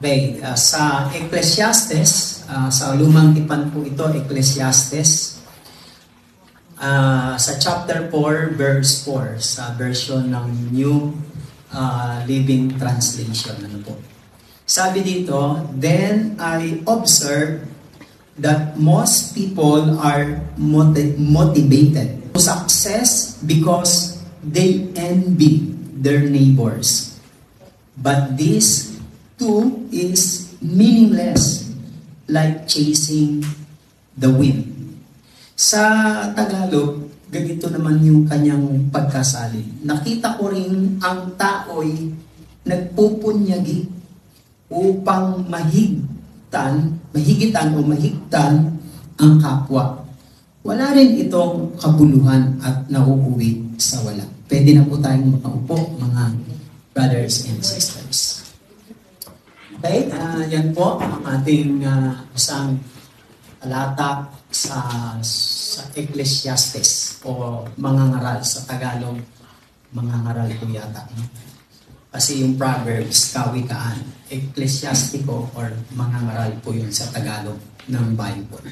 Okay, sa Ecclesiastes, sa lumang tipan po ito, Ecclesiastes, sa chapter 4, verse 4, sa version ng New Living Translation. Ano po? Sabi dito, "Then I observed that most people are motivated to success because they envy their neighbors. But this too is meaningless, like chasing the wind." Sa Tagalog, ganito naman yung kanyang pagkasalin. "Nakita ko rin ang tao'y nagpupunyagi upang mahigitan o mahigtan ang kapwa. Wala rin itong kabuluhan at nauuwi sa wala." Pwede na po tayong makaupo, mga brothers and sisters. Okay, yan po ang ating isang talata sa Ecclesiastes o mangangaral sa Tagalog. Mangangaral po yata. Kasi yung Proverbs, kawikaan, Ecclesiastico or mangangaral po yun sa Tagalog ng Bible.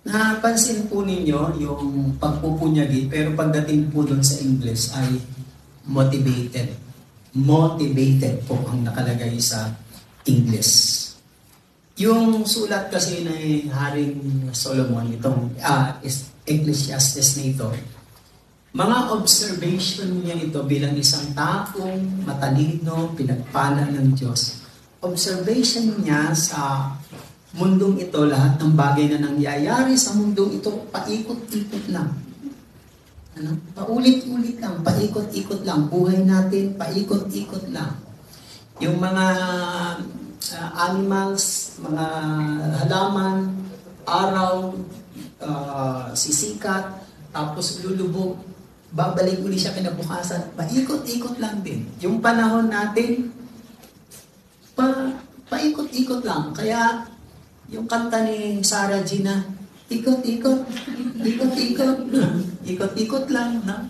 Napansin po ninyo yung pagpupunyagi, pero pagdating po dun sa English ay motivated. Motivated po ang nakalagay sa English. Yung sulat kasi na Haring Solomon, itong Ecclesiastes na ito, mga observation niya ito bilang isang taong matalino, pinagpala ng Diyos. Observation niya sa mundong ito, lahat ng bagay na nangyayari sa mundong ito, paikot-ikot lang. Paulit-ulit lang, paikot-ikot lang. Buhay natin, paikot-ikot lang. Yung mga animals, mga halaman, araw, sisikat, tapos lulubog, babalik uli siya kinabukasan, paikot-ikot lang din. Yung panahon natin, paikot-ikot lang. Kaya, yung kanta ni Sarah Gina, ikot-ikot, ikot-ikot, ikot-ikot lang. No?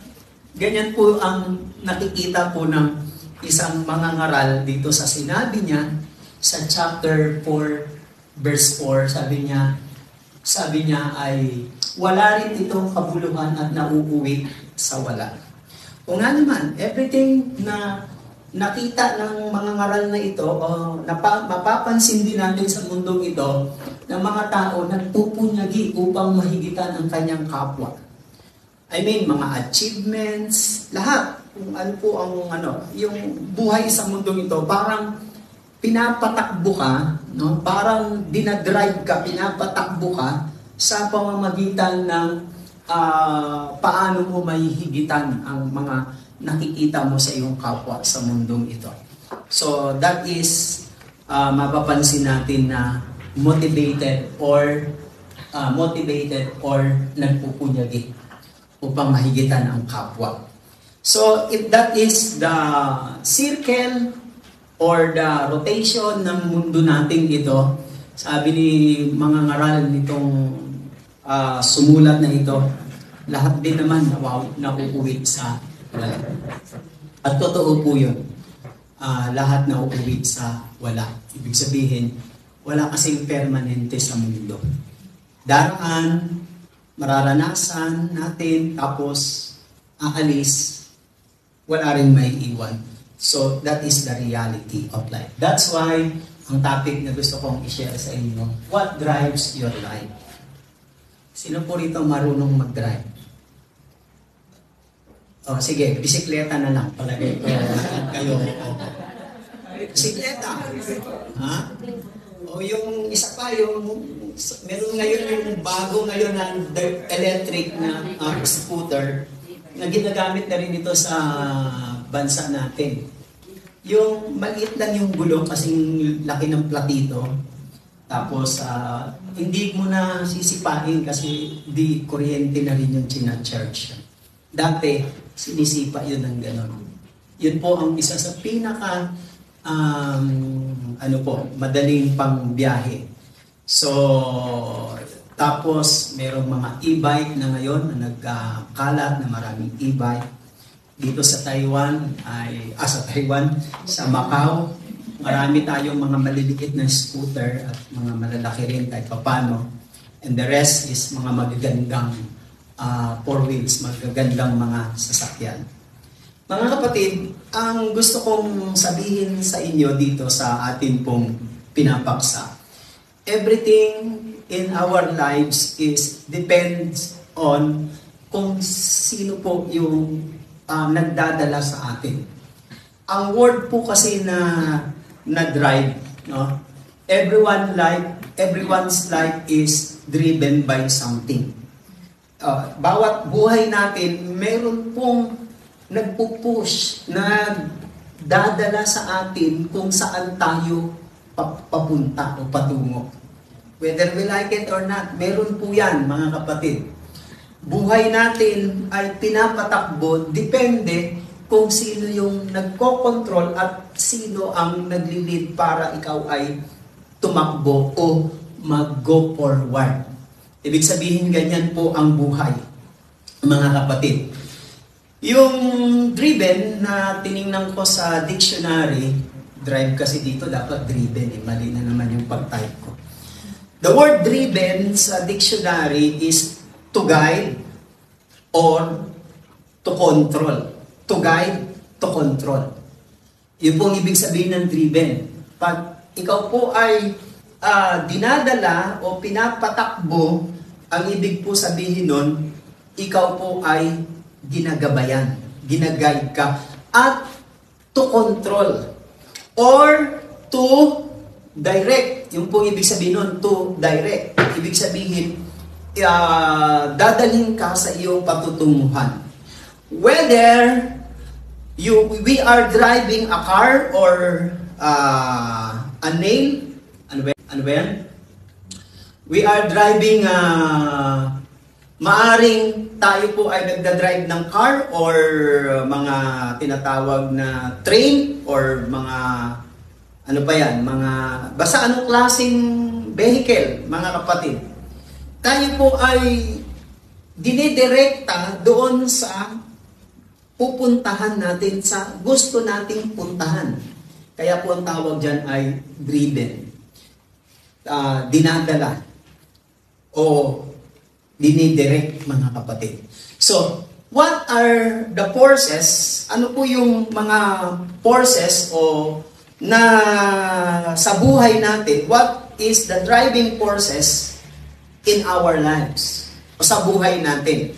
Ganyan po ang nakikita po ng isang mangangaral dito sa sinabi niya, sa chapter 4, verse 4, sabi niya ay, wala rin itong kabuluhan at nauuwi sa wala. O nga naman, everything na nakita ng mga ngaral na ito, o mapapansin din natin sa mundong ito, ng mga tao nagpupunyagi upang mahigitan ang kanyang kapwa. I mean, mga achievements, lahat. Kung ano po yung buhay sa mundong ito, parang pinapatakbo ka, no? Parang dinadrive ka, pinapatakbo ka sa pamamagitan ng paano mo mahihigitan ang mga nakikita mo sa iyong kapwa sa mundong ito. So that is mapapansin natin na motivated or nagpupunyagi upang mahigitan ang kapwa. So if that is the circle or the rotation ng mundo natin ito, sabi ni mga ngaral nitong sumulat na ito, lahat din naman nauuwi sa wala. At totoo po yun. Lahat nauuwi sa wala. Ibig sabihin, wala kasing permanente sa mundo. Daraan, mararanasan natin, tapos aalis, wala rin may iwan. So, that is the reality of life. That's why, ang topic na gusto kong i-share sa inyo, what drives your life? Sino po rito marunong mag-drive? O, sige, bisikleta na lang. Palagay ko kayo. Bisikleta. Ha? O yung isa pa, meron ngayon yung bago ngayon na electric na scooter na ginagamit na rin ito sa bansa natin. Yung maliit lang yung gulong kasing laki ng platito. Tapos, hindi mo na sisipain kasi di kuryente na rin yung china-charge. Dati, sinisipa yun ng gano'n. Yun po ang isa sa pinaka madaling pang biyahe. So, tapos merong mga e-bike na ngayon na nagkalat na maraming e-bike. Dito sa Taiwan, sa Macau, Marami tayong mga maliliit na scooter at mga malalaki rin kahit papano. And the rest is mga magagandang four wheels, magagandang mga sasakyan. Mga kapatid, ang gusto kong sabihin sa inyo dito sa atin pong pinapaksa, everything in our lives is depends on kung sino po yung nagdadala sa atin. Ang word po kasi na drive, no? Everyone's life is driven by something. Bawat buhay natin, meron pong nagpupush, nagdadala sa atin kung saan tayo papunta o patungo. Whether we like it or not, meron po yan, mga kapatid. Buhay natin ay pinapatakbo, depende kung sino yung nagko-control at sino ang nagli-lead para ikaw ay tumakbo o mag-go forward. Ibig sabihin, ganyan po ang buhay, mga kapatid. Yung driven na tiningnan ko sa dictionary, drive kasi dito dapat driven, mali na naman yung pag-type ko. The word driven sa dictionary is to guide or to control. To guide, to control. Yun po ang ibig sabihin ng driven. Pag ikaw po ay dinadala o pinapatakbo, ang ibig po sabihin nun, ikaw po ay ginagabayan, ginaguide ka, at to control or to direct. Yung po ibig sabihin nun, to direct. Ibig sabihin, dadalhin ka sa iyong patutunguhan. Whether we are driving a car or a nail, ano ba yan? We are driving, maaring tayo po ay nagdadrive ng car or mga tinatawag na train or mga, ano pa yan, mga, basta anong klaseng vehicle, mga kapatid. Tayo po ay dinidirekta doon sa pupuntahan natin, sa gusto nating puntahan. Kaya po ang tawag dyan ay driven. Dinadala o dinidirect, mga kapatid. So, what are the forces? Ano po yung mga forces o na sa buhay natin? What is the driving forces in our lives o sa buhay natin?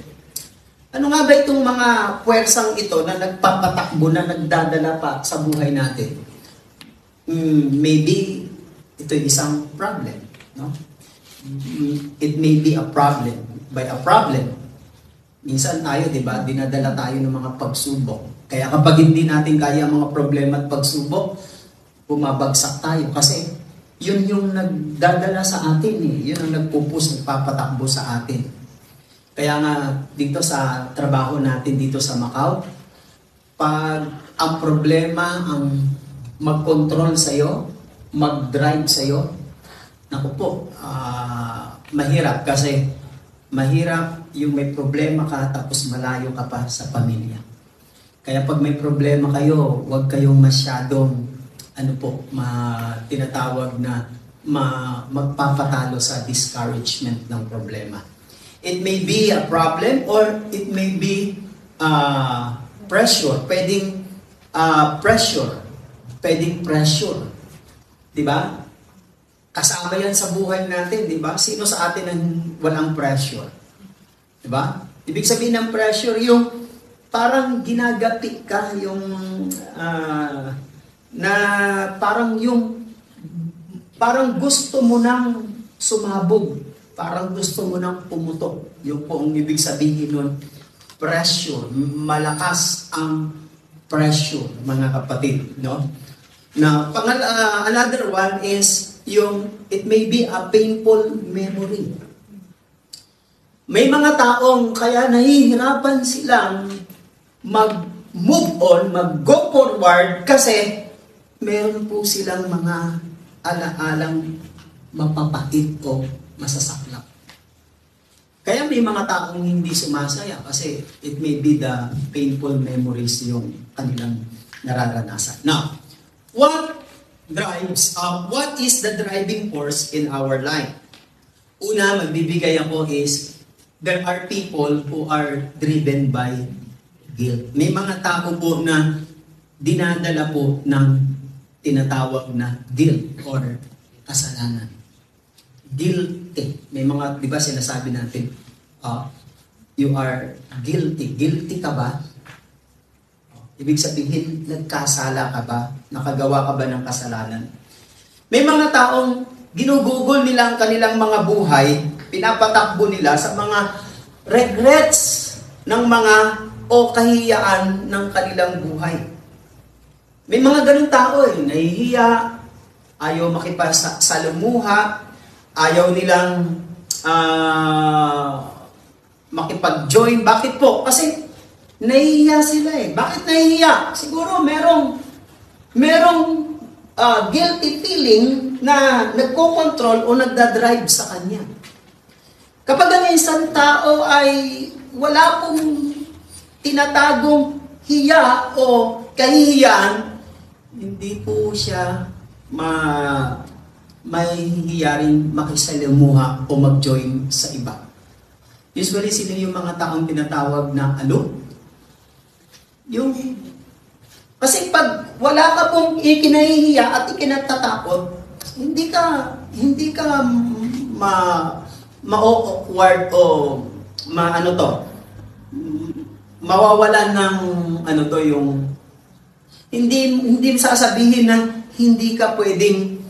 Ano nga ba itong mga puwersang ito na nagpapatakbo, na nagdadala pa sa buhay natin? Maybe ito isang problem, no? It may be a problem. By a problem, minsan tayo, di ba, dinadala tayo ng mga pagsubok. Kaya kapag hindi natin kaya mga problema at pagsubok, bumabagsak tayo. Kasi yun yung nagdadala sa atin, eh. Yun ang nagpupus, nagpapatakbo sa atin. Kaya nga, dito sa trabaho natin dito sa Macau, pag ang problema ang mag-control sa'yo, mag-drive sa'yo, naku po, mahirap kasi mahirap yung may problema ka tapos malayo ka pa sa pamilya. Kaya pag may problema kayo, huwag kayong masyadong tinatawag na magpapatalo sa discouragement ng problema. It may be a problem or it may be pressure. Pwedeng pressure. Pwedeng pressure. Diba? Kasama yan sa buhay natin, di ba? Sino sa atin ang walang pressure? Di ba? Ibig sabihin ng pressure, yung parang ginagapi ka, yung parang gusto mo nang sumabog, parang gusto mo nang pumutok. Yung po ang ibig sabihin nun, pressure. Malakas ang pressure, mga kapatid, no? Now, another one is it may be a painful memory. May mga taong kaya nahihirapan silang mag-move on, mag-go forward kasi meron po silang mga alaalang mapapait o masasaklap. Kaya may mga taong hindi sumasaya kasi it may be the painful memories yung kanilang nararanasan. Now, what drives, what is the driving force in our life? Una, magbibigay ako is, there are people who are driven by guilt. May mga tao po na dinadala po ng tinatawag na guilt or kasalanan. Guilty. May mga, di ba sinasabi natin, you are guilty. Guilty ka ba? Ibig sabihin, nagkasala ka ba? Nakagawa ka ba ng kasalanan? May mga taong ginugugol nila ang kanilang mga buhay, pinapatakbo nila sa mga regrets ng mga o kahiyaan ng kanilang buhay. May mga ganung tao nahihiya, ayaw makipagsalumuha, ayaw nilang makipag-join. Bakit po? Kasi nahihiya sila Bakit nahihiya? Siguro merong guilty feeling na nagko-control o nagdadrive sa kanya. Kapag ang isang tao ay wala pong tinatagong hiya o kahihiyaan, hindi po siya mahihiya rin makisalamuha o mag-join sa iba. Usually, sila yung mga taong tinatawag na kasi pag wala ka pong ikinahihiya at ikinatatakot, hindi ka ma-awkward o mawawalan ng yung hindi sasabihin na hindi ka pwedeng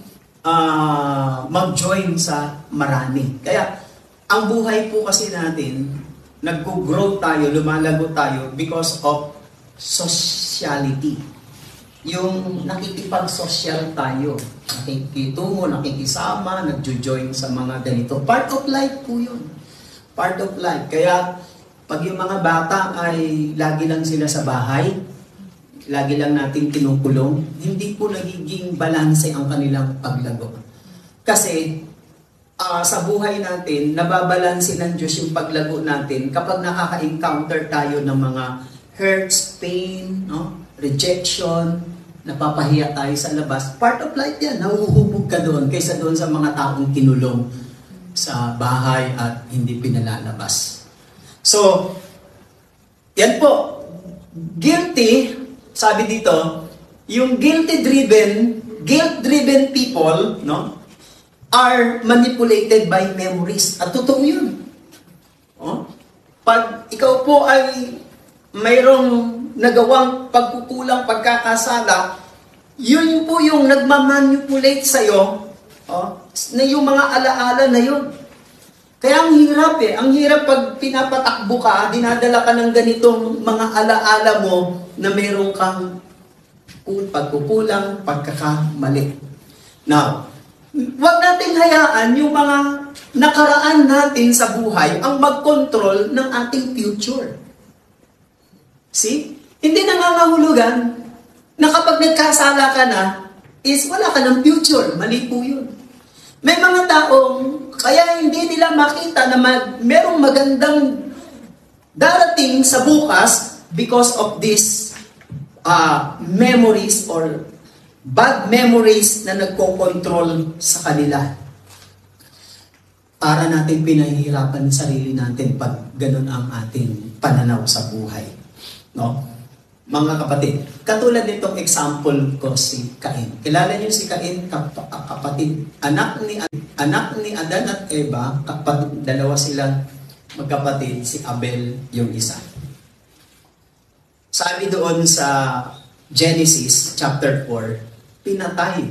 mag-join sa marami. Kaya ang buhay po kasi natin, nag-grow tayo, lumalago tayo because of sociality. Yung nakikipag-social tayo, nakikitungo, nakikisama, nagjo-join sa mga ganito. Part of life po yun. Part of life. Kaya pag yung mga bata ay lagi lang sila sa bahay, lagi lang natin kinukulong, hindi po nagiging balanse ang kanilang paglago. Kasi sa buhay natin, nababalanse ng Diyos yung paglago natin kapag nakaka-encounter tayo ng mga hurts, pain, rejection, napapahiya tayo sa labas. Part of life yan, nahuhubog ka doon kaysa doon sa mga taong kinulong sa bahay at hindi pinalalabas. So, yan po. Guilty, sabi dito, yung guilt-driven people, are manipulated by memories. At totoo yun. Pag ikaw po ay mayroong nagawang pagkukulang, pagkakasala, yun po yung nagmamanipulate sa'yo, na yung mga alaala na yun. Kaya ang hirap Ang hirap pag pinapatakbo ka, dinadala ka ng ganitong mga alaala mo na mayroong kang pagkukulang, pagkakamali. Now, wag nating hayaan yung mga nakaraan natin sa buhay ang mag-control ng ating future. See? Hindi nangangahulugan na kapag nagkasala ka na, is wala ka ng future. Mali po yun. May mga taong kaya hindi nila makita na merong magandang darating sa bukas because of these memories or bad memories na nagko-control sa kanila. Para natin pinahihirapan sarili natin pag ganun ang ating pananaw sa buhay. Mga kapatid, katulad nitong example ko si Cain. Kilala niyo si Cain, kapatid, anak ni Adan at Eva, dalawa silang magkapatid, si Abel yung isa. Sabi doon sa Genesis chapter 4, pinatay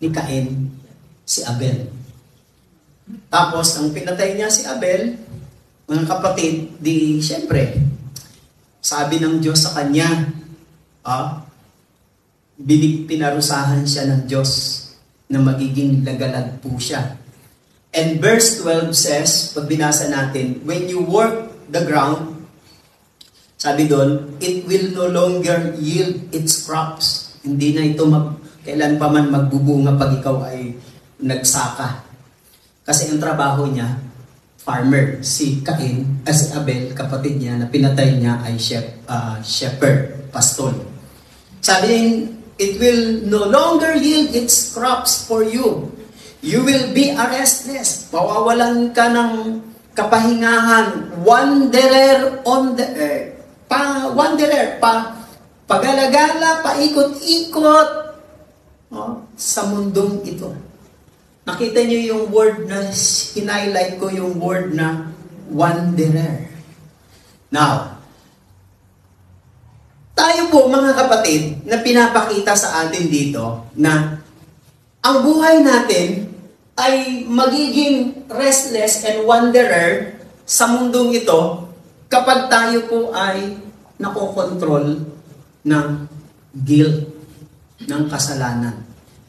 ni Cain si Abel. Tapos, ang pinatay niya si Abel, mga kapatid, di syempre, sabi ng Diyos sa kanya, pinarusahan siya ng Diyos na magiging lagalag po siya. And verse 12 says, pag binasa natin, when you work the ground, sabi doon, it will no longer yield its crops. Hindi na ito kailan pa man magbubunga pag ikaw ay nagsaka. Kasi ang trabaho niya, farmer. Si Cain, si Abel, kapatid niya, na pinatay niya ay shepherd, pastol. Sabi niya, It will no longer yield its crops for you. You will be restless. Pawawalan ka ng kapahingahan. Wanderer on the earth. Wanderer, pagalagala, paikot-ikot sa mundong ito. Nakita niyo yung word na hinighlight ko, yung word na wanderer. Now, tayo po mga kapatid na pinapakita sa atin dito na ang buhay natin ay magiging restless and wanderer sa mundong ito kapag tayo po ay nakokontrol ng guilt, ng kasalanan.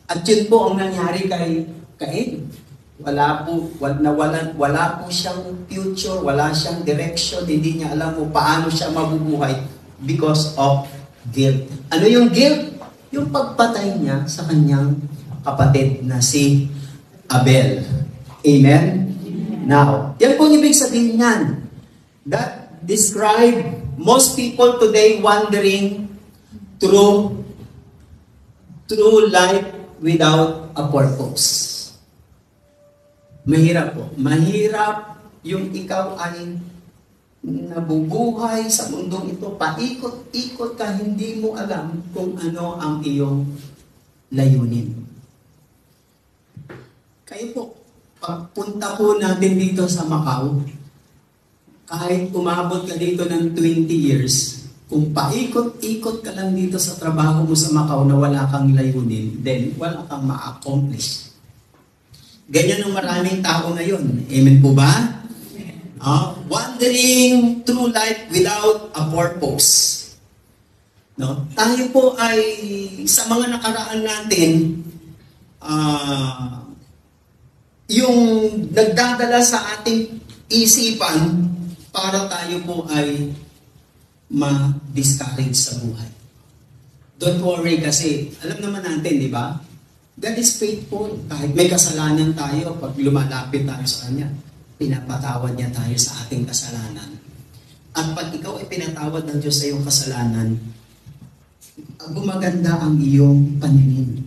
At yun po ang nangyari kay Cain. Wala po siyang future, wala siyang direction, hindi niya alam kung paano siya mabubuhay because of guilt. Ano yung guilt? Yung pagpatay niya sa kanyang kapatid na si Abel. Amen? Now, yan po ang ibig sabihin niyan. That describe most people today wandering through life without a purpose. Mahirap po. Mahirap yung ikaw ay nabubuhay sa mundong ito, paikot-ikot ka, hindi mo alam kung ano ang iyong layunin. Kayo po, pagpunta po natin dito sa Macau, kahit umabot ka dito ng 20 years, kung paikot-ikot ka lang dito sa trabaho mo sa Macau na wala kang layunin, then wala kang ma-accomplish. Ganyan ang maraming tao ngayon. Amen po ba? Wandering through life without a purpose. No? Tayo po ay sa mga nakaraan natin, yung nagdadala sa ating isipan para tayo po ay ma-discourage sa buhay. Don't worry kasi alam naman natin, di ba? God is faithful. Kahit may kasalanan tayo, pag lumalapit tayo sa Kanya, pinapatawad niya tayo sa ating kasalanan. At pag ikaw ay pinatawad ng Diyos sa iyong kasalanan, gumaganda ang iyong paningin.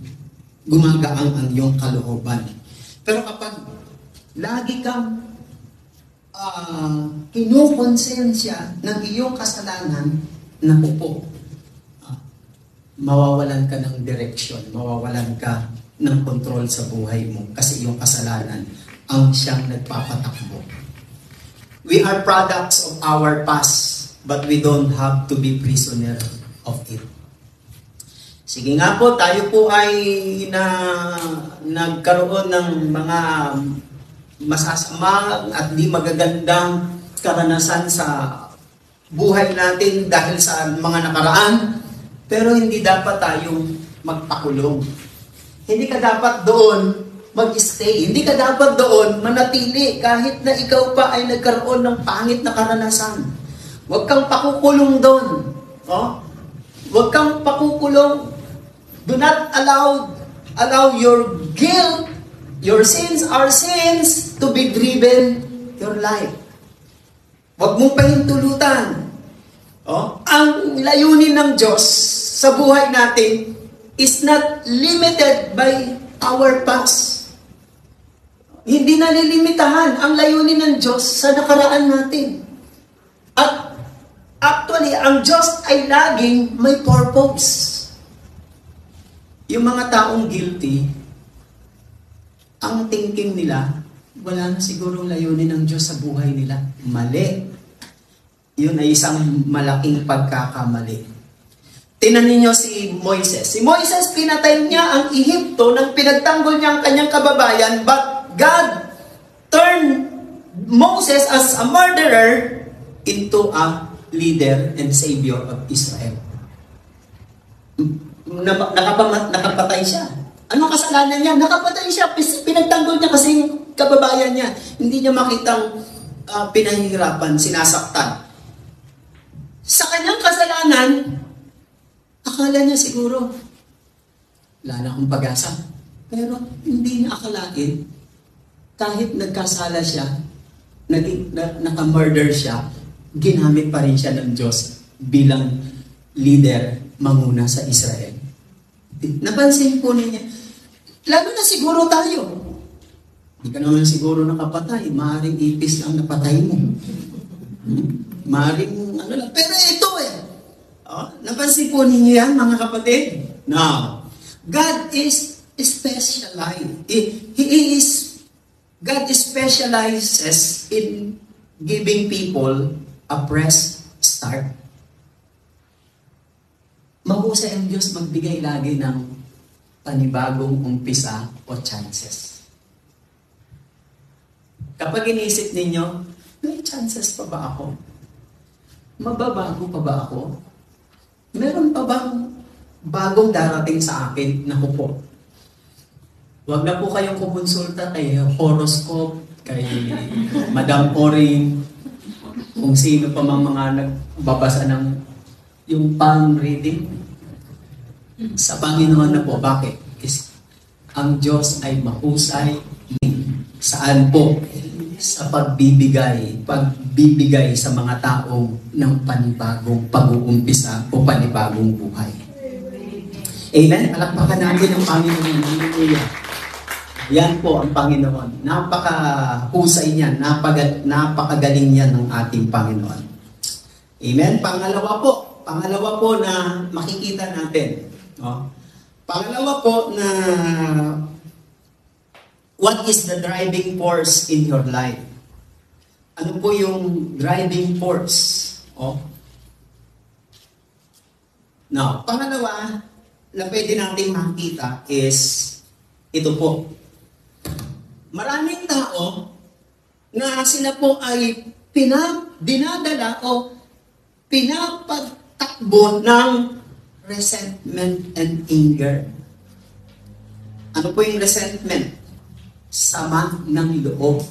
Gumagaang ang iyong kalooban. Pero kapag lagi kang kinukonsensya ng iyong kasalanan, naku po, mawawalan ka ng direksyon, mawawalan ka ng control sa buhay mo kasi iyong kasalanan ang siyang nagpapatakbo. We are products of our past, but we don't have to be prisoner of it. Sige nga po, tayo po ay nagkaroon ng mga masasama at di magagandang karanasan sa buhay natin dahil sa mga nakaraan, pero hindi dapat tayong magpakulong. Hindi ka dapat doon mag-stay. Hindi ka dapat doon manatili kahit na ikaw pa ay nagkaroon ng pangit na karanasan. Huwag kang pakukulong doon. Huwag kang pakukulong. Do not allow your guilt, your sins to be driven your life. Huwag mong pahintulutan. Ang layunin ng Diyos sa buhay natin is not limited by our past. Hindi nalilimitahan ang layunin ng Diyos sa nakaraan natin. At actually, ang Diyos ay laging may purpose. Yung mga taong guilty, ang thinking nila, wala na sigurong layunin ng Diyos sa buhay nila. Mali. Yun ay isang malaking pagkakamali. Tingnan ninyo si Moises. Si Moises, pinatay niya ang Ehipto nang pinagtanggol niya ang kanyang kababayan, but God turned Moses as a murderer into a leader and savior of Israel. Nakapatay siya. Anong kasalanan niya? Nakapatay siya. Pinagtanggol niya kasi yung kababayan niya. Hindi niya makitang pinahihirapan, sinasaktan. Sa kanyang kasalanan, akala niya siguro, wala na akong pag-asa. Pero hindi niya akalain, kahit nagkasala siya, naka-murder siya, ginamit pa rin siya ng Diyos bilang leader, manguna sa Israel. Napansin po ninyo, lalo na siguro tayo. Hindi ka naman siguro nakapatay, maaaring ipis lang napatay mo. Maaaring ano lang, pero ito napansin po ninyo yan, mga kapatid? Now, God is specialized. God specializes in giving people a fresh start. Mahusay ang Diyos magbigay lagi ng panibagong umpisa o chances. Kapag inisip ninyo, may chances pa ba ako? Mababago pa ba ako? Meron pa bang bagong darating sa akin na kupo? Huwag na po kayong kumonsulta kay horoscope, kay Madam Oring, kung sino pa mga nagbabasa ng yung palm reading. Sa Panginoon na po. Bakit? Ang Diyos ay mahusay. Saan po? Sa pagbibigay sa mga taong ng panibagong pag-uumpisa o panibagong buhay. Amen? Palakpakan natin ang Panginoon. Hallelujah. Yan po ang Panginoon. Napakahusay niyan. Napakagaling niyan ng ating Panginoon. Amen? Pangalawa po na makikita natin. Pangalawa po na what is the driving force in your life? Ano po yung driving force? Now, pangalawa na pwede natin makita is ito po. Maraming tao na sila po ay dinadala o pinapagtakbo ng resentment and anger. Ano po yung resentment? Sama ng loob.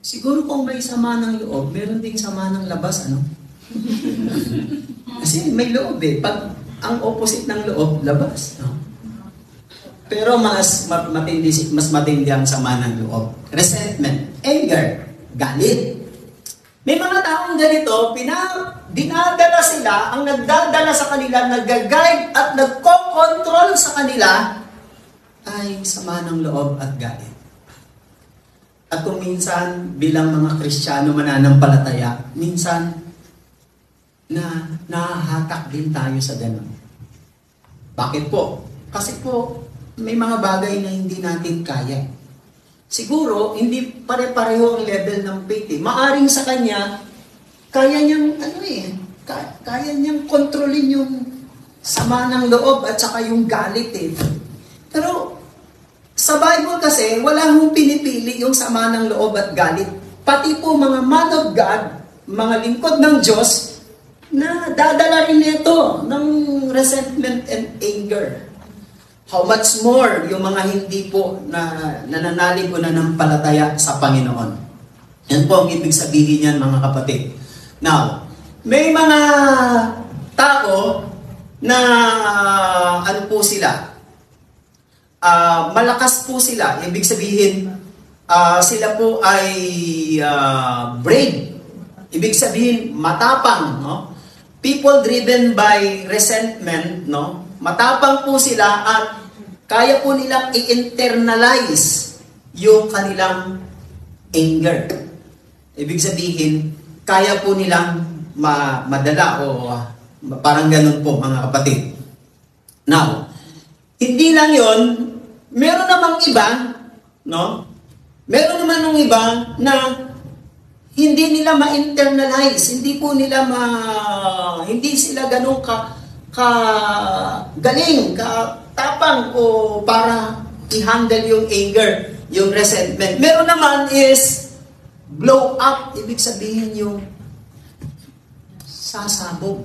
Siguro kung may sama ng loob, meron ding sama ng labas, ano? Kasi may loob eh. Pag ang opposite ng loob, labas. No? Pero mas matindi ang sama ng loob. Resentment, anger, galit. May mga taong ganito, dinadala sila, ang nagdadala sa kanila, nag-guide at nagko-control sa kanila, ay sama ng loob at galit. At kung minsan, bilang mga Kristiyano mananampalataya, minsan, nahahatak din tayo sa ganun. Bakit po? Kasi po, may mga bagay na hindi natin kaya. Siguro, hindi pare-pareho ang level ng faith. Maaring sa kanya, kaya niyang, kaya niyang kontrolin yung sama ng loob at saka yung galit eh. Pero, sa Bible kasi, wala hong pinipili yung sama ng loob at galit. Pati po mga man of God, mga lingkod ng Diyos, na dadala rin nito ng resentment and anger. How much more yung mga hindi po na nananalig o nanampalataya sa Panginoon. Yan po ang ibig sabihin niyan, mga kapatid. Now, may mga tao na ano po sila? Malakas po sila. Ibig sabihin, sila po ay brave. Ibig sabihin, matapang. No? People driven by resentment, no? Matapang po sila at kaya po nilang i-internalize yung kanilang anger. Ibig sabihin, kaya po nilang madala o parang ganun po, mga kapatid. Now, hindi lang yon, meron namang iba, no? Meron naman ng iba na hindi nila ma-internalize, hindi po nila hindi sila ganun galing, tapang o para i-handle yung anger, yung resentment. Meron naman is blow up, ibig sabihin yung sasabog.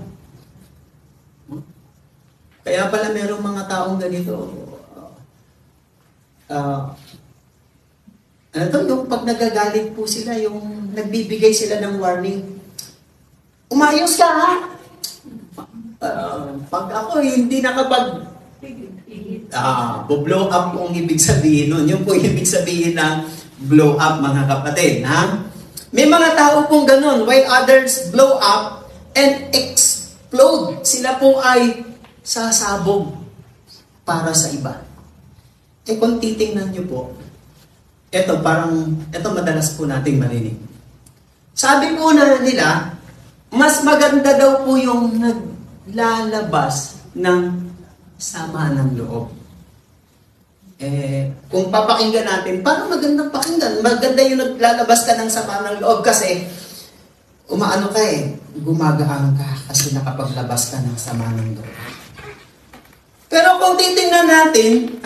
Kaya pala merong mga taong ganito. Yung pag nagagalit po sila, yung nagbibigay sila ng warning. Umayos ka, ha? Pag ako hindi blow up po ang ibig sabihin nun. Yun po ibig sabihin ng blow up, mga kapatid. Ha? May mga tao pong ganun, while others blow up and explode. Sila po ay sasabog. para sa iba. Kung titingnan nyo po, ito madalas po nating marinig. Sabi po na nila, mas maganda daw po yung naglalabas ng sama ng loob. Kung papakinggan natin, parang magandang pakinggan. Maganda yung naglalabas ka ng sama ng loob kasi gumagaan ka kasi nakapaglabas ka ng sama ng loob. Pero kung titingnan natin,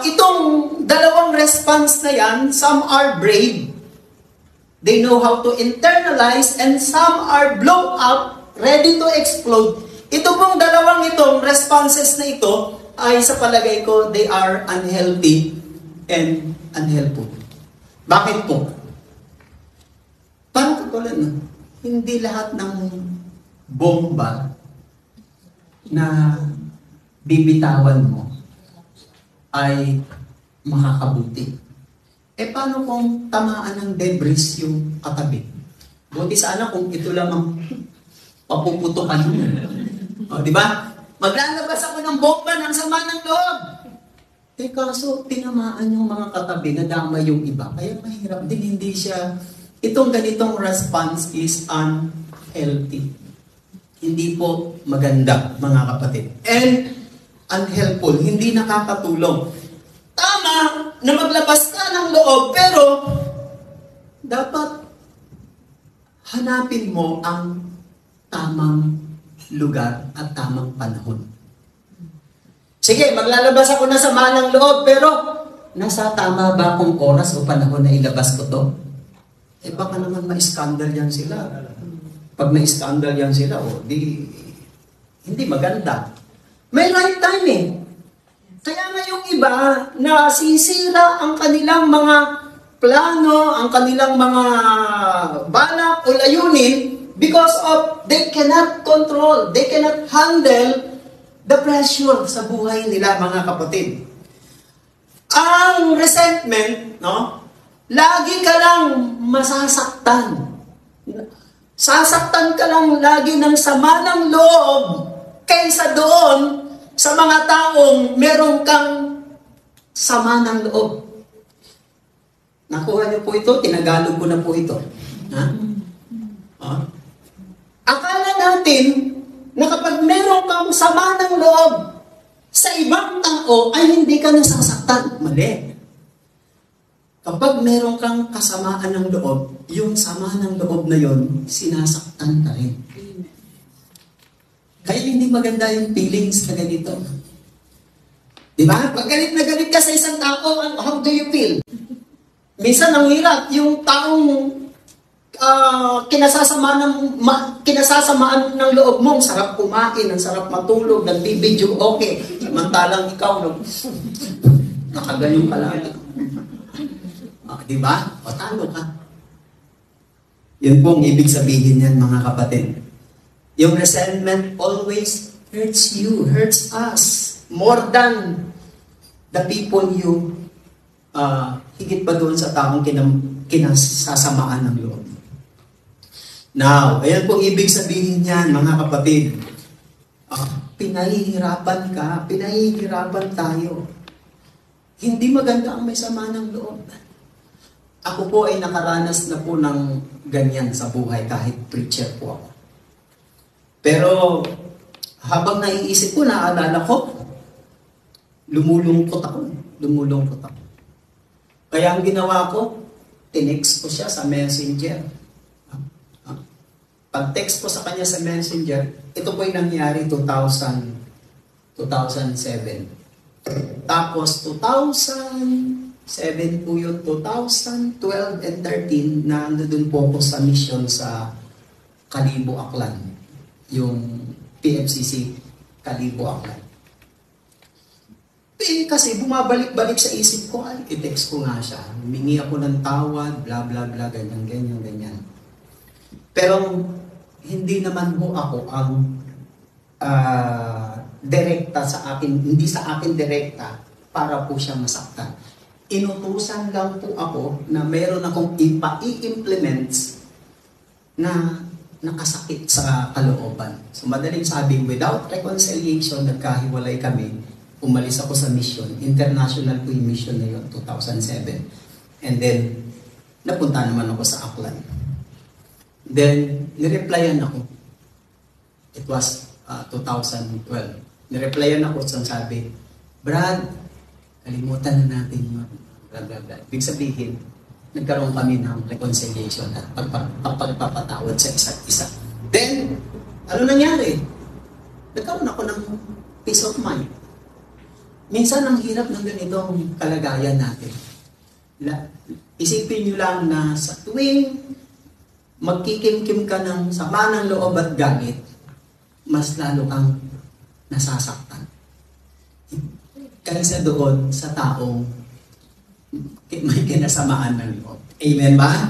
itong dalawang response na yan, some are brave. They know how to internalize and some are blown up, ready to explode. Ito pong dalawang itong responses na ito ay sa palagay ko, they are unhealthy and unhelpful. Bakit po? Parang katulad na, hindi lahat ng bomba na bibitawan mo ay makakabuti. Paano kung tamaan ng debris yung katabi? Buti sana kung ito lang ang papuputukan mo. Di ba? Maglalabas ako ng bomba ng sama ng loob. Kaso tinamaan yung mga katabi, nadama yung iba. Kaya mahirap din, hindi siya, itong ganitong response is unhealthy. Hindi po maganda, mga kapatid. And unhelpful, hindi nakakatulong. Tama na maglabas ka ng loob, pero dapat hanapin mo ang tamang lugar at tamang panahon. Sige, maglalabas ako na sama ng loob, pero nasa tama ba akong oras o panahon na ilabas ko to? Baka naman ma-scandal yan sila. Pag na-scandal yan sila, hindi maganda. May right time eh. Kaya nga yung iba, nasisira ang kanilang mga plano, ang kanilang mga balak o layunin because of they cannot control, they cannot handle the pressure sa buhay nila, mga kapatid. Ang resentment, lagi ka lang masasaktan. Sasaktan ka lang lagi ng sama ng loob kaysa doon sa mga taong meron kang sama ng loob. Nakuha niyo po ito? Tinagalog ko na po ito. Akala natin na kapag meron kang sama ng loob sa ibang tao ay hindi ka nasasaktan. Mali. Kapag meron kang kasamaan ng loob, yung sama ng loob na yon, sinasaktan ka rin. Kaya hindi maganda yung feelings na ganito. Diba? Pag galit na galit ka sa isang tao, how do you feel? Minsan ang hirap, yung taong kinasasamaan ng loob mo, sarap kumain, ang sarap matulog, nagbibidyo, okay. Samantalang ikaw, nakaganyung ka lang. Diba? O talo ka. Yun po ang ibig sabihin yan, mga kapatid. Yung resentment always hurts you, hurts us, more than the people you, higit pa doon sa taong kinasasamaan ng loob. Now, ayan pong ibig sabihin niyan, mga kapatid. Pinahihirapan ka, pinahihirapan tayo. Hindi maganda ang may sama ng loob. Ako po ay nakaranas na po ng ganyan sa buhay kahit preacher po ako. Pero habang naiisip ko, naalala ko, lumulungkot ako. Kaya ang ginawa ko, tinext ko siya sa messenger. Pag-text ko sa kanya sa messenger, ito po yung nangyari 2007. Tapos 2007 po yun, 2012 and 13, na nandun po ako sa mission sa Kalibo, Aklan. Yung PFCC Kalibo, Aklan. Kasi bumabalik-balik sa isip ko, i-text ko nga siya. Humingi ako ng tawad, bla bla bla, ganyan. Pero hindi naman po ako ang direkta sa akin, hindi sa akin direkta para po siya masaktan. Inutusan lang po ako na meron akong i-implement na nakasakit sa kalooban. So madaling sabi, without reconciliation, nagkahiwalay kami. Umalis ako sa mission. International po yung mission na yun, 2007. And then, napunta naman ako sa Aklan. Then, nireplyan ako. It was 2012. Nireplyan ako sa sabi, Brad, kalimutan na natin yun. Blah, blah, blah. Ibig sabihin, nagkaroon kami ng reconciliation at pagpapatawad sa isa't isa. Then, ano nangyari? Nagkaroon ako ng peace of mind. Minsan, ang hirap ng ganitong kalagayan natin. Isipin nyo lang na sa tuwing magkikimkim ka ng sama ng loob at galit, mas lalo kang nasasaktan. Kaysa doon sa taong may kinasamaan ng loob. Amen ba?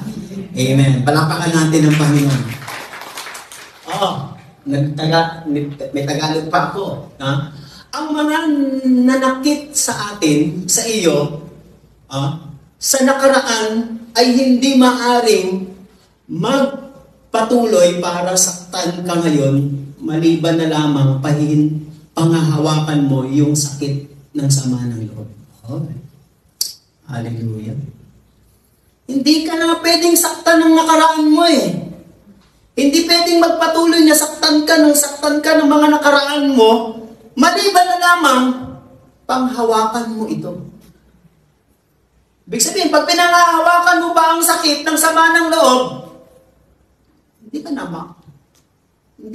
Amen. Palapakan natin ang Panginoon. May Tagalog pa ako. Ha? Ang mga nanakit sa atin, sa iyo, sa nakaraan ay hindi maaring magpatuloy para saktan ka ngayon, maliban na lamang pangahawakan mo yung sakit ng sama ng loob. Hallelujah. Hindi ka na pwedeng saktan ng nakaraan mo eh. Hindi pwedeng magpatuloy na saktan ka ng mga nakaraan mo, maliban na lamang panghawakan mo ito. Ibig sabihin, pag pinangahawakan mo ba ang sakit ng sama ng loob, hindi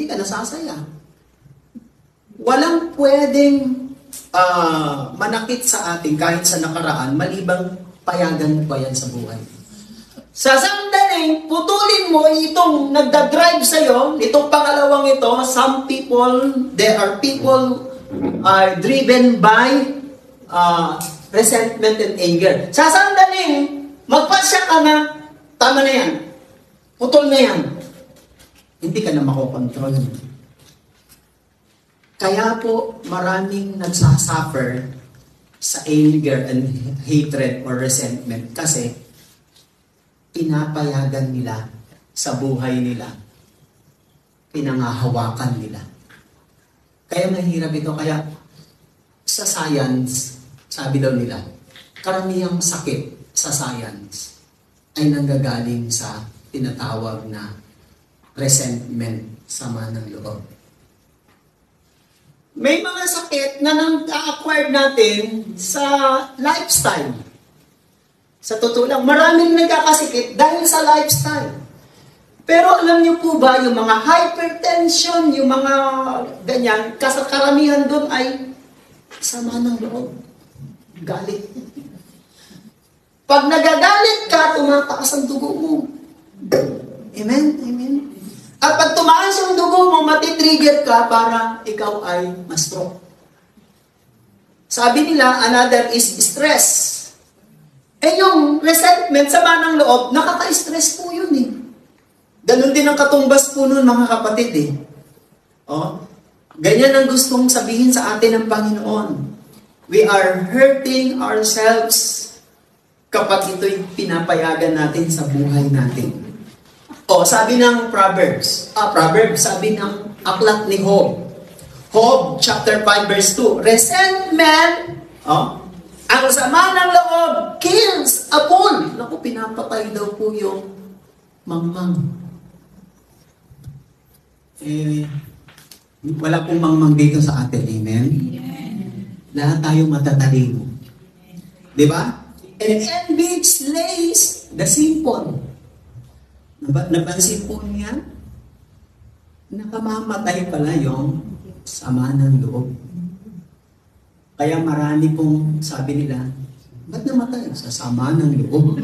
ka nasasaya. Walang pwedeng manakit sa atin kahit sa nakaraan, malibang payagan mo pa yan sa buhay. Sa sandaling, putulin mo itong nagdadrive sa'yo, itong pangalawang ito, there are people are driven by resentment and anger. Sa sandaling, magpasya ka na, tama na yan, putol na yan. Hindi ka na makokontrol. Kaya po maraming nagsasuffer sa anger and hatred or resentment kasi pinapayagan nila sa buhay nila, pinangahawakan nila. Kaya mahirap ito. Kaya sa science, sabi daw nila, karamihang sakit sa science ay nanggagaling sa tinatawag na resentment, sama ng loob. May mga sakit na nang-acquired natin sa lifestyle. Sa totoo lang, maraming nagkakasikit dahil sa lifestyle. Pero alam niyo po ba, yung mga hypertension, yung mga ganyan, karamihan doon ay sama ng loob. Galit. Pag nagagalit ka, tumataas ang dugo mo. Amen? Amen? At pag tumaas yung dugo mo, matitrigger ka para ikaw ay ma-stroke. Sabi nila, another is stress. Eh yung resentment, sama ng loob, nakaka-stress po yun eh. Ganon din ang katumbas po nun, mga kapatid eh. Ganyan ang gustong sabihin sa atin ng Panginoon. We are hurting ourselves kapag ito'y pinapayagan natin sa buhay natin. Sabi ng Proverbs, sabi ng aklat ni Job. Job, chapter 5, verse 2. Resentment, ang sama ng loob, kills a bull. Naku, pinapatay daw po yung mangmang. Wala pong mangmang dito sa atin, amen? Lahat tayo matatalino. Diba? And envy slays the simple. Napansin po niya, nakamamatay pala yung sama ng loob. Kaya marami pong sabi nila, ba't namatay? Sa sama ng loob.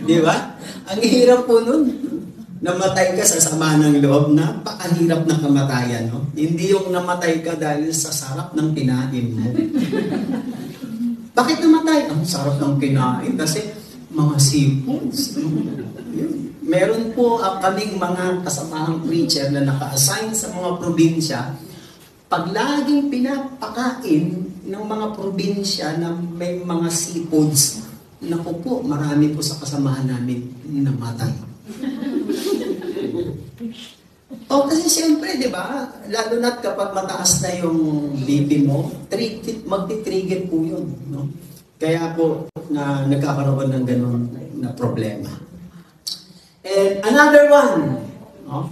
Di ba? Ang hirap po nun. Namatay ka sa sama ng loob, napakahirap na kamatayan. No? Hindi yung namatay ka dahil sa sarap ng kinain mo. Bakit namatay? Ang sarap ng kinain. Kasi mga seafoods. Meron po kaming mga kasamahang preacher na naka-assign sa mga probinsya. Pag laging pinapakain ng mga probinsya na may mga seafoods, naku po, marami po sa kasamahan namin namatay. O kasi siyempre, di ba, lalo na't kapag mataas na yung BP mo, magti-trigger po yun. No? Kaya po na nagkakaroon ng ganun na problema. And another one, no?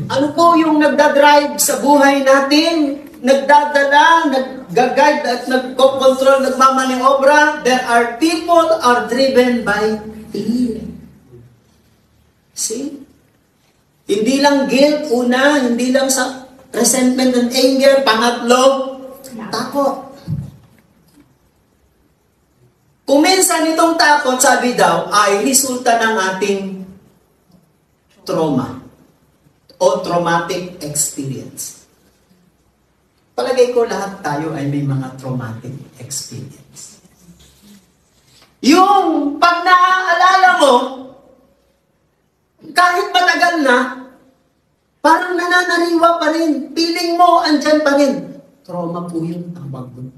Ano po yung nagdadrive sa buhay natin? Nagdadala, nag-guide at nag-control, nagmamaniobra? There are people are driven by fear. See? Hindi lang guilt, una, hindi lang sa resentment and anger, pangatlo, takot. Kung minsan itong takot, sabi daw, ay resulta ng ating trauma o traumatic experience. Palagay ko lahat tayo ay may mga traumatic experience. Yung pag naaalala mo, kahit matagal na, parang nananariwa pa rin. Feeling mo, andyan pa rin. Trauma po yun, tawag doon.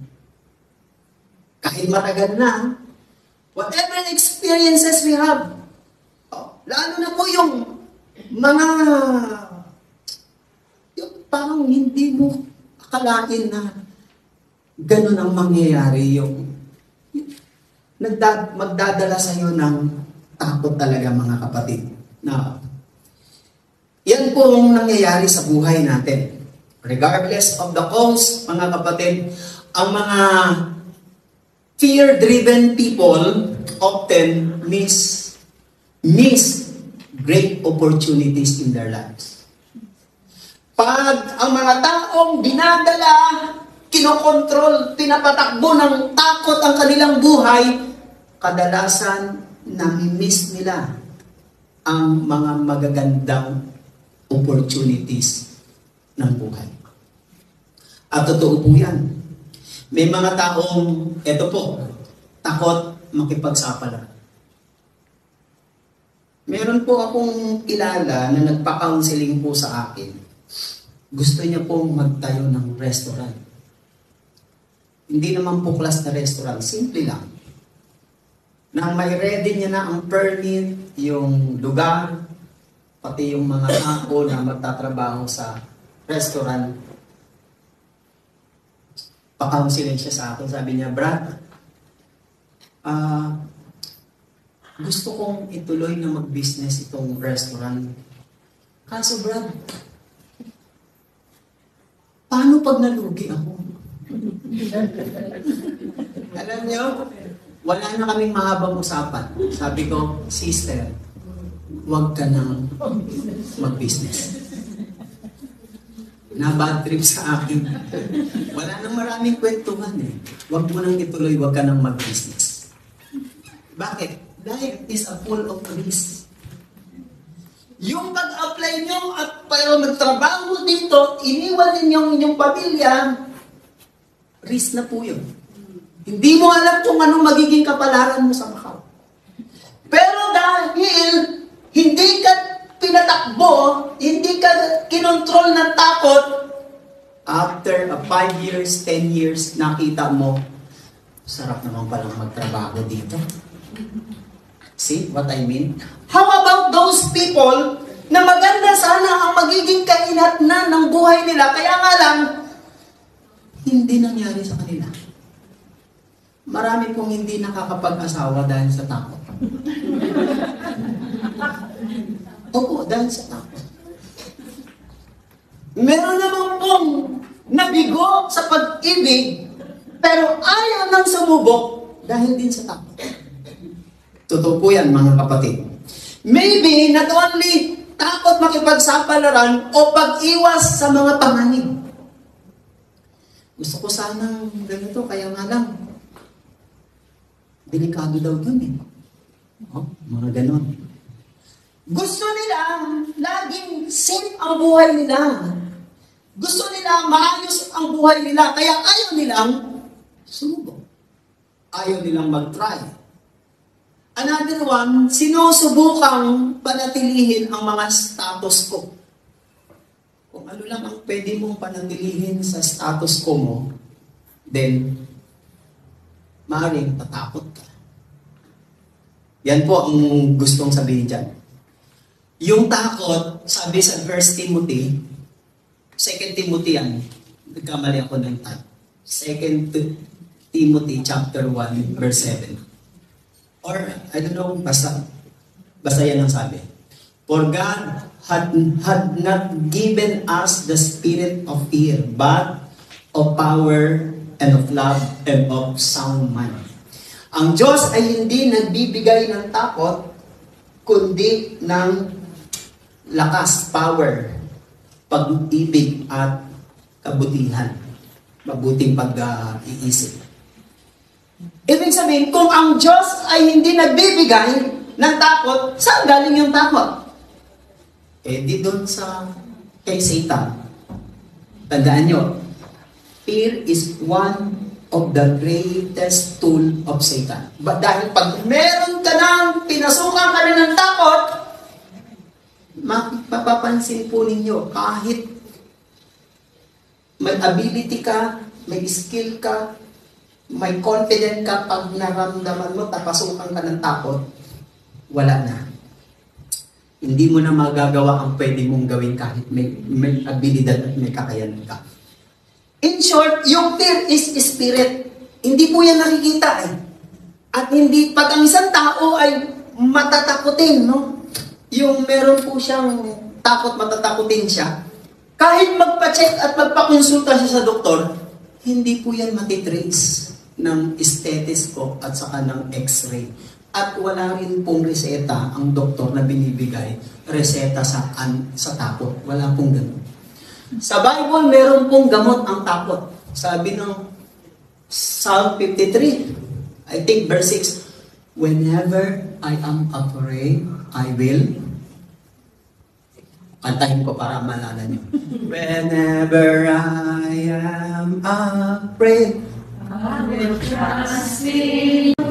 Kahit matagal na, whatever experiences we have, lalo na po yung mga, yung parang hindi mo akalain na ganun ang mangyayari yung magdadala sa iyo ng takot talaga, mga kapatid. Na yan po ang nangyayari sa buhay natin. Regardless of the cause, mga kapatid, ang mga fear-driven people often miss great opportunities in their lives. Pag ang mga taong dinadala, kinokontrol, pinapatakbo ng takot ang kanilang buhay, kadalasan nami-miss nila ang mga magagandang opportunities ng buhay. At totoo po yan. May mga taong, eto po, takot makipagsapalaran. Meron po akong kilala na nagpa-counseling po sa akin. Gusto niya pong magtayo ng restaurant. Hindi naman po class na restaurant, simple lang. Na may ready niya na ang permit, yung lugar, pati yung mga tao na magtatrabaho sa restaurant. Pa-counseling siya sa akin. Sabi niya, Brad, gusto kong ituloy na mag-business itong restaurant. Kaso Brad, paano pag nalugi ako? Alam niyo, wala na kaming mahabang usapan. Sabi ko, sister, huwag ka nang mag-business. Na bad trip sa akin. Wala nang maraming kwentuhan eh. Huwag mo nang ituloy, huwag ka nang mag-business. Bakit? Life is a full of risk. Yung pag-apply nyo at para magtrabaho dito, iniwan ninyong inyong pamilya, risk na po yun. Hindi mo alam kung anong magiging kapalaran mo sa Macau. Pero dahil hindi ka pinatakbo, hindi ka kinontrol ng takot, after 5 years, 10 years, nakita mo, sarap naman palang magtrabaho dito. See what I mean? How about those people na maganda sana ang magiging kahinatnan ng buhay nila, kaya nga lang, hindi nangyari sa kanila. Marami pong hindi nakakapag-asawa dahil sa takot. Opo, dahil sa takot. Meron naman pong nabigo sa pag-ibig, pero ayaw nang sumubok dahil din sa takot. Totoo po yan, mga kapatid. Maybe not only takot makipagsapalaran o pag-iwas sa mga panganib. Gusto ko sanang ganito, kaya nga lang, delikado daw dun eh. Mga ganon. Gusto nila laging safe ang buhay nila. Gusto nila maayos ang buhay nila, kaya ayaw nilang sumubok. Ayaw nilang mag-try. Another one, sinusubukang panatilihin ang mga status quo. Kung ano lang ang pwede mong panatilihin sa status quo mo, then, maaaring tatakot ka. Yan po ang gustong sabihin dyan. Yung takot, sabi sa 1 Timothy, 2 Timothy yan, nagkamali ako ng time. 2 Timothy chapter 1, verse 7. Or, I don't know, basta yan ang sabi. For God had not given us the spirit of fear, but of power and of love and of sound mind. Ang Diyos ay hindi nagbibigay ng takot, kundi ng lakas, power, pag-ibig at kabutihan. Mabuting pag-iisip. Ibig sabihin, kung ang Diyos ay hindi nagbibigay ng takot, saan galing yung takot? Di doon kay Satan. Tandaan nyo, fear is one of the greatest tool of Satan. But dahil pag meron ka ng pinasukan ka rin ng takot, mapapansin po ninyo, kahit may ability ka, may skill ka, may confident ka, pag naramdaman mo, tapasukan ka ng takot, wala na. Hindi mo na magagawa ang pwede mong gawin kahit may abilidad at may kakayanan ka. In short, yung fear is spirit. Hindi po yan nakikita eh. At hindi, pag ang isang tao ay matatakutin, no? Yung meron po siyang takot, matatakutin siya, kahit magpa-check at magpa-konsulta siya sa doktor, hindi po yan matitrace ng stethoscope at saka ng x-ray. At wala rin pong reseta ang doktor na binibigay, reseta sa takot. Wala pong ganun. Sa Bible, meron pong gamot ang takot. Sabi ng Psalm 53, I think verse 6, whenever I am afraid, I will. Kantahin ko para malala nyo. Whenever I am afraid, I will trust in you.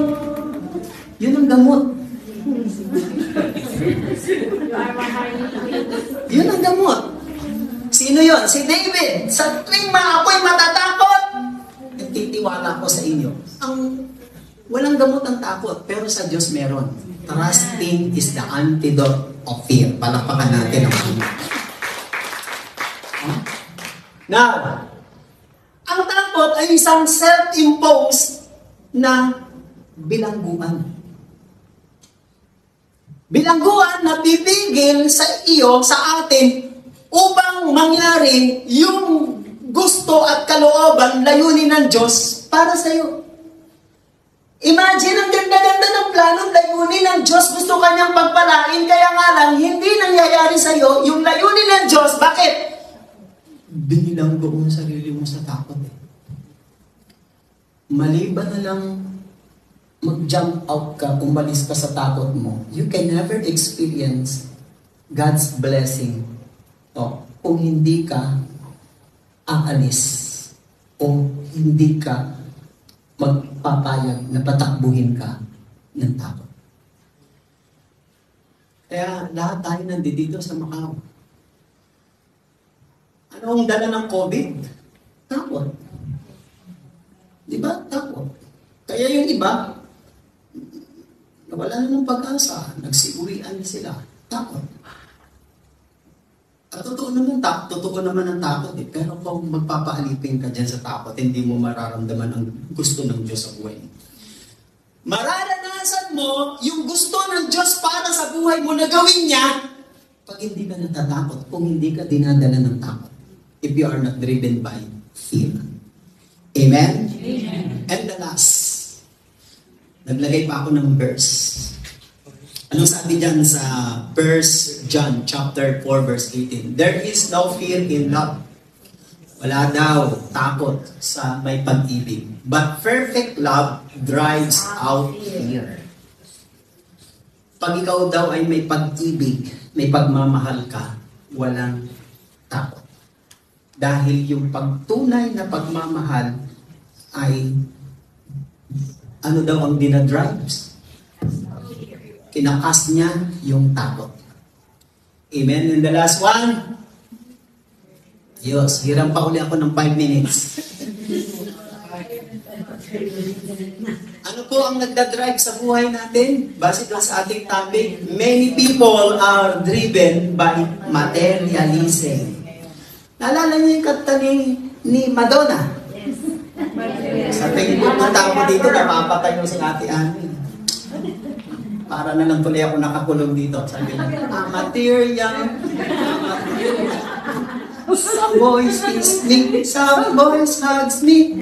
Yun ang gamot. Yun ang gamot. Sino yun? Si David. Sa tuwing ako'y matatakot, nagtitiwala ko sa inyo. Walang gamot ang takot, pero sa Diyos meron. Trusting is the antidote of fear. Palakpakan natin ang ano. Now, ang takot ay isang self-imposed na bilangguan. Bilangguan na pipigil sa iyo, sa atin, upang mangyari yung gusto at kalooban, layunin ng Diyos para sa iyo. Imagine, ang ganda-ganda ng planong layunin ng Diyos, gusto kanyang pagpalain, kaya nga lang, hindi nangyayari sa iyo yung layunin ng Diyos. Bakit? Binilanggo mo sarili mo sa takot eh. Maliban na lang mag-jump out ka, umalis ka sa takot mo, you can never experience God's blessing kung hindi ka aalis o hindi ka magpapayag na patakbuhin ka ng takot. Kaya lahat tayo nandito sa Macau. Ano ang dala ng COVID? Takot. Di ba? Takot. Kaya yung iba, nawala na ng pag-asa, nagsiuwian na sila. Takot. At totoo naman ang takot eh. Pero kung magpapaalipin ka dyan sa takot, hindi mo mararamdaman ang gusto ng Diyos sa buhay mo. Mararanasan mo yung gusto ng Diyos para sa buhay mo na gawin niya pag hindi ka natatakot, kung hindi ka dinadala ng takot. If you are not driven by fear. Amen? Amen. And the last, naglagay pa ako ng verse. Anong sabi dyan sa 1 John chapter 4 verse 18? There is no fear in love. Wala daw takot sa may pag-ibig. But perfect love drives out fear. Pag ikaw daw ay may pag-ibig, may pagmamahal ka, walang takot. Dahil yung pagtunay na pagmamahal ay ano daw ang dinadrives? Kinakas niya yung takot. Amen? And the last one, Diyos, hirang pa uli ako ng 5 minutes. Ang Ano po ang nagdadrive sa buhay natin? Base doon sa ating topic, many people are driven by materialism. Naalala niyo yung kanta ni Madonna? Sa tingin ko, punta ako dito, napapatay mo si Ate Annie. Para na lang tuloy ako nakakulong dito. Sabi niya, material. Some boys kiss me, some boys hugs me.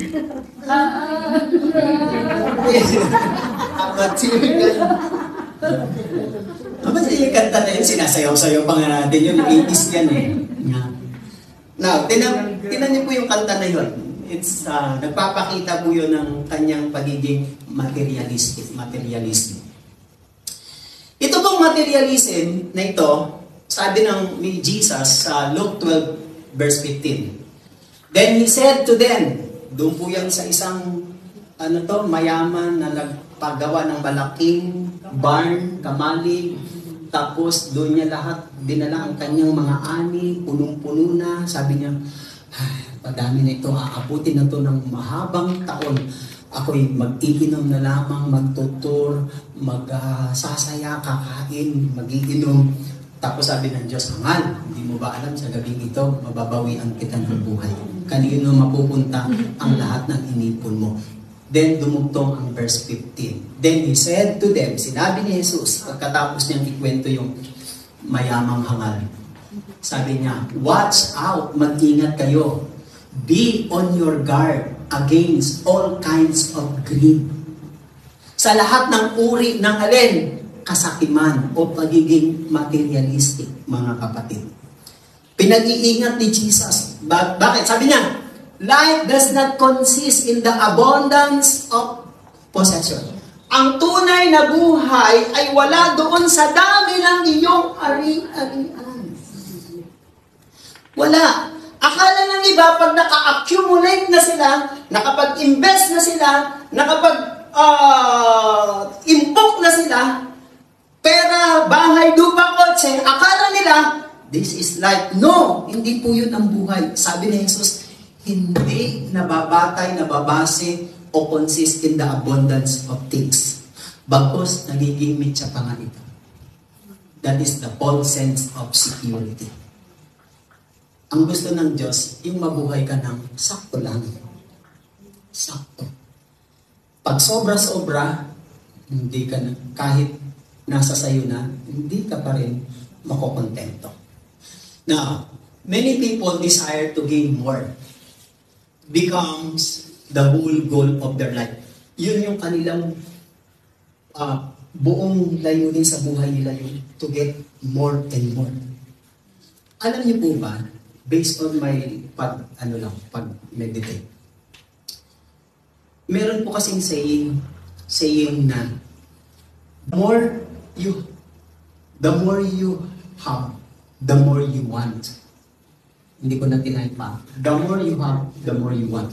Material. Kapag yung kanta na yun, sinasayaw-sayaw pa nga natin yun. 80s yan eh. Now, tinan niyo po yung kanta na yun. It's, nagpapakita po yun ng kanyang pagiging materialistic. Ito pong materialism na ito, sabi ni Jesus sa Luke 12, verse 15. Then he said to them, doon po yan sa isang mayaman na nagpagawa ng malaking barn, kamalig, tapos doon niya lahat dinala ang kanyang mga ani, punong-puno na. Sabi niya, padami na ito, aabutin na ito ng mahabang taon. Ako'y mag-iinom na lamang, magtutur, magsasaya, kakain, magiinom. Tapos sabi ng Diyos, Hangal, hindi mo ba alam sa gabing ito, mababawian kita ng buhay. Kanino mapupunta ang lahat ng inipon mo. Then dumugtong ang verse 15. Then he said to them, sinabi ni Jesus, pagkatapos niyang ikwento yung mayamang hangal. Sabi niya, watch out, mag-ingat kayo. Be on your guard against all kinds of greed. Sa lahat ng uri ng alin, kasakiman o pagiging materialistic, mga kapatid. Pinag-iingat ni Jesus. Bakit? Sabi niya, life does not consist in the abundance of possession. Ang tunay na buhay ay wala doon sa dami ng iyong ari-arian. Wala. Akala ng iba, pag naka-accumulate na sila, nakapag-invest na sila, nakapag-impok na sila, pera, bahay, lupa, kotse, akala nila, this is life. No, hindi po yun ang buhay. Sabi ni Jesus, hindi nababatay, nababase, o consist in the abundance of things. Bagkus, nagiging mitya pa nga ito. That is the false sense of security. Ang gusto ng Diyos, yung mabuhay ka ng sakto lang. Sakto. Pag sobra-sobra, hindi ka na, kahit nasa sayo na, hindi ka pa rin makokontento. Now, many people desire to gain more. Becomes the whole goal of their life. Yun yung kanilang buong layunin sa buhay nila, yung to get more and more. Alam niyo po ba, based on my pag-meditate, meron po kasing saying na the more you have, the more you want. Hindi ko na tinay pa. The more you have, the more you want.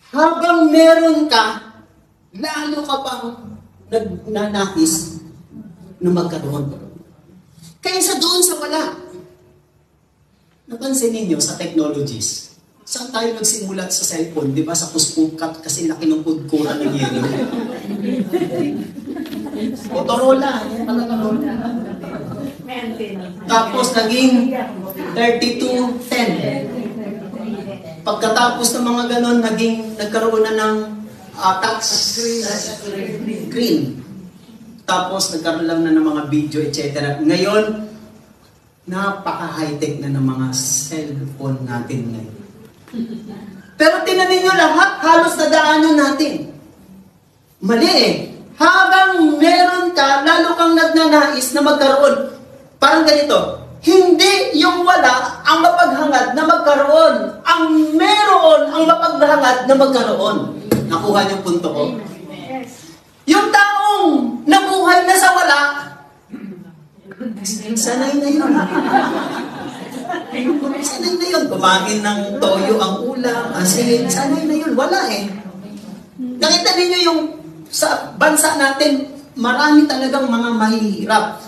Habang meron ka, lalo ka pang nagnanais na magkaroon. Kaysa doon sa wala. Napansin ninyo sa technologies, saan tayo nagsimulat sa cellphone? Di ba sa puspungkat kasi laki ng pudkura ng yelo? Motorola. Tapos naging 3210. Pagkatapos ng mga ganon, nagkaroon na ng touch screen. Tapos nagkaroon lang na ng mga video, etc. Ngayon, napaka-high-tech na ng mga cellphone natin ngayon. Pero tinanin nyo lahat, halos nadaanan natin. Mali eh. Habang meron ka, lalo kang nagnanais na magkaroon. Parang ganito, hindi yung wala ang mapaghangad na magkaroon. Ang meron ang mapaghangad na magkaroon. Nakuha niyo punto ko? Yung taong nabuhay na sa wala, sanay na yun. Sanay na yun. Kumain ng toyo ang ulam, asin, sanay na yun. Wala eh. Nakita ninyo yung sa bansa natin, marami talagang mga mahihirap.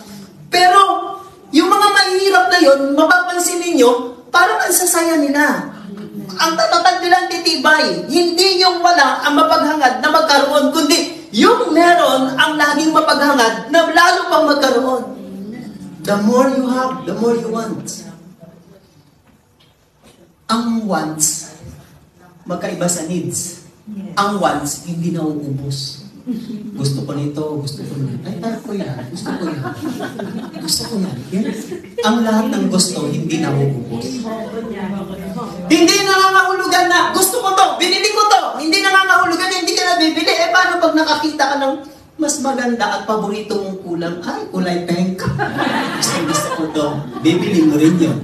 Pero, yung mga mahihirap na yun, mapapansin ninyo, parang ang sasaya nila. Ang tatatag nilang titibay, hindi yung wala lahat ang mapaghangad na magkaroon, kundi yung meron ang laging mapaghangad na lalo pang magkaroon. The more you have, the more you want. Ang wants, magkaiba sa needs. Ang wants, hindi nauubos. Gusto ko nito, gusto ko nito. Ay, parang ko yan. Gusto ko yan. Gusto ko yan. Yes. Ang lahat ng gusto, hindi nauubos. Hindi nangangahulugan na, gusto ko to, binili ko to. Hindi nangangahulugan na, hindi ka na bibili. Eh, paano pag nakakita ka ng mas maganda at paborito mong kulang? Ay, kulay pink. Gusto ko to. Bibili mo rin yun.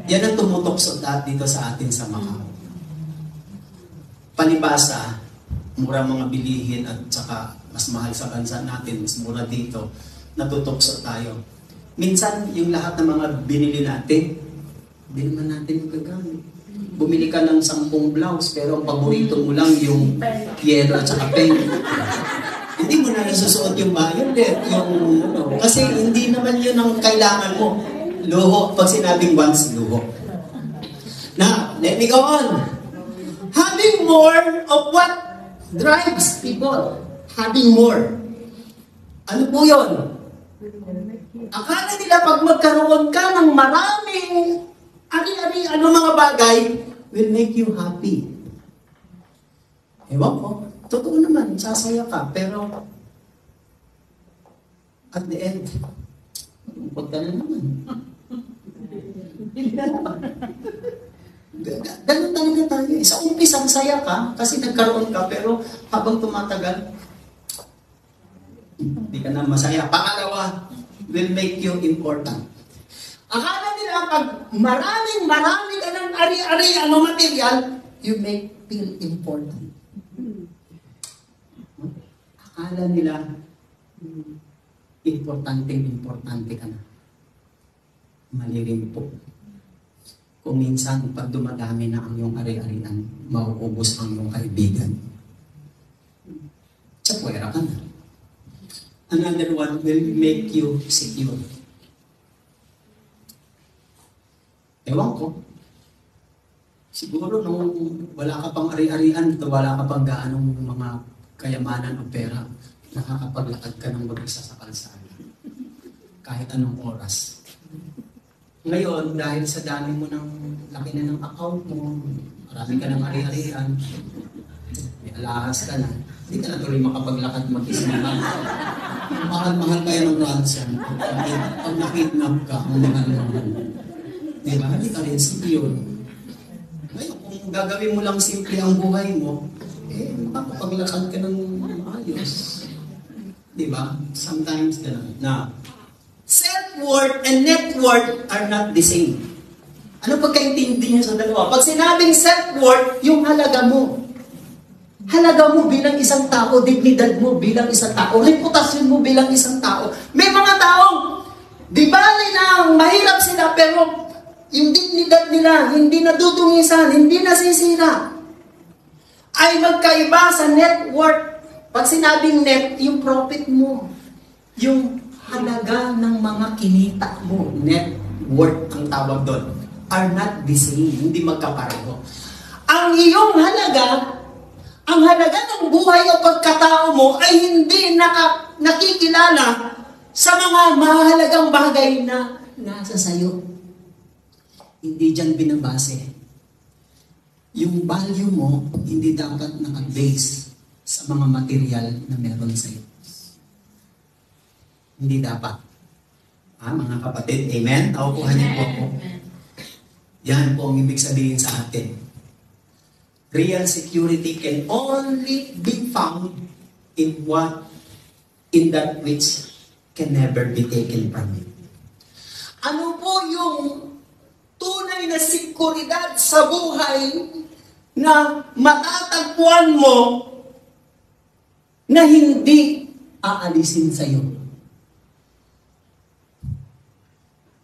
Yan ang tumutok dito sa atin sa Macau. Palibasa, mura mga bilihin at saka mas mahal sa bansa natin, mas mura dito, natutokso tayo. Minsan, yung lahat ng mga binili natin, hindi naman natin magagamit. Bumili ka ng 10 blouse, pero ang paborito mo lang yung yellow at saka pink. Hindi mo na nasusuot yung violet, kasi hindi naman yun ang kailangan mo. Luho, pag sinabing once, luho. Now, let me go on. Having more of what drives people. Having more. Ano po yun? Akala nila pag magkaroon ka ng maraming ari-ari, mga bagay, will make you happy. Ewan ko, totoo naman, sasaya ka, pero at the end, malungkot ka na naman. Ganun talaga tayo. Sa umpisang saya ka, kasi nagkaroon ka, pero habang tumatagal, hindi ka na masaya. Pangalawa, will make you important. Akala nila pag maraming ka ng ari-ari, material, you make feel important. Akala nila, importante ka na. Mali rin po. Kung minsan, pag dumadami na ang iyong ari-arian, mauubos ang iyong kaibigan. Tsapwera ka na. Another one will make you secure. Ewan ko. Siguro nung wala ka pang ari-arian, wala ka pang gaanong mga kayamanan o pera, nakakapaglakad ka ng mag-isa sa kalsada. Kahit anong oras. Ngayon, dahil sa dami mo ng laki na ng account mo, marami ka ng ari-arian, may alahas ka na, hindi ka na tuloy makapaglakad mag-isa na. Mahal-mahal kayo ng ransom. Pag nakidnap ka, ang mahal-mahal. Diba? Hindi ka rin secure. Ngayon, kung gagawin mo lang simple ang buhay mo, makapaglakad ka ng maayos. Diba? Sometimes, gano'n. Now, self-worth and net worth are not the same. Ano pagkaintindi niyo sa dalawa? Pag sinabing self-worth, yung halaga mo. Halaga mo bilang isang tao, dignidad mo bilang isang tao, reputasyon mo bilang isang tao. May mga taong, di bali na mahirap sila, pero yung dignidad nila, hindi nadudungisan, hindi nasisira. Ay magkaiba sa net worth. Pag sinabing net, yung profit mo, yung halaga ng mga kinita mo, net worth ang tawag doon, are not the same, hindi magkapareho. Ang iyong halaga, ang halaga ng buhay o pagkatao mo ay hindi nakikilala sa mga mahalagang bagay na nasa sayo. Hindi dyan binabase. Yung value mo, hindi dapat naka-base sa mga material na meron sa'yo. Hindi dapat. Mga kapatid, amen? Nakukuha niyo po ako. Yan po ang ibig sabihin sa atin. Real security can only be found in that which can never be taken from you. Ano po yung tunay na sekuridad sa buhay na matatagpuan mo na hindi aalisin sa'yo?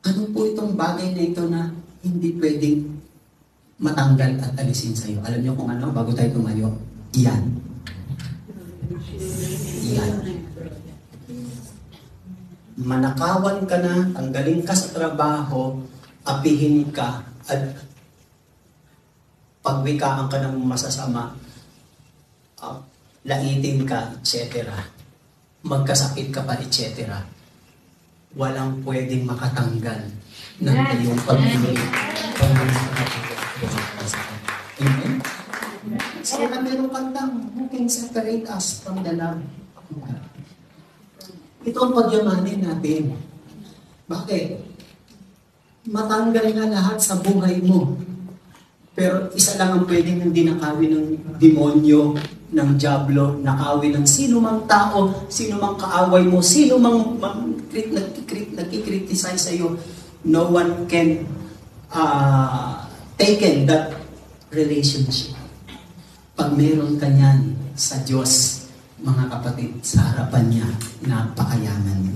Ano po itong bagay na ito na hindi pwedeng matanggal at alisin sa'yo? Alam niyo kung ano, bago tayo tumayo? Iyan. Manakawan ka na, tanggalin ka sa trabaho, apihin ka, at pagwikaan ka ng masasama, laitin ka, etc. Magkasakit ka pa, etc. Walang pwedeng makatanggal ng iyong pag-ibig. Amen? So, meron kantang, who can separate us from the love of God? Ito ang pagyamanin natin. Bakit? Matanggal na lahat sa buhay mo. Pero isa lang ang pwedeng hindi nakawin ng demonyo, ng diablo, nakawin ng sino mang tao, sino mang kaaway mo, sino mang nagkikriticize sa iyo. No one can taken that relationship. Pag meron ka niyan sa Diyos, mga kapatid, sa harapan niya, napakayaman niya.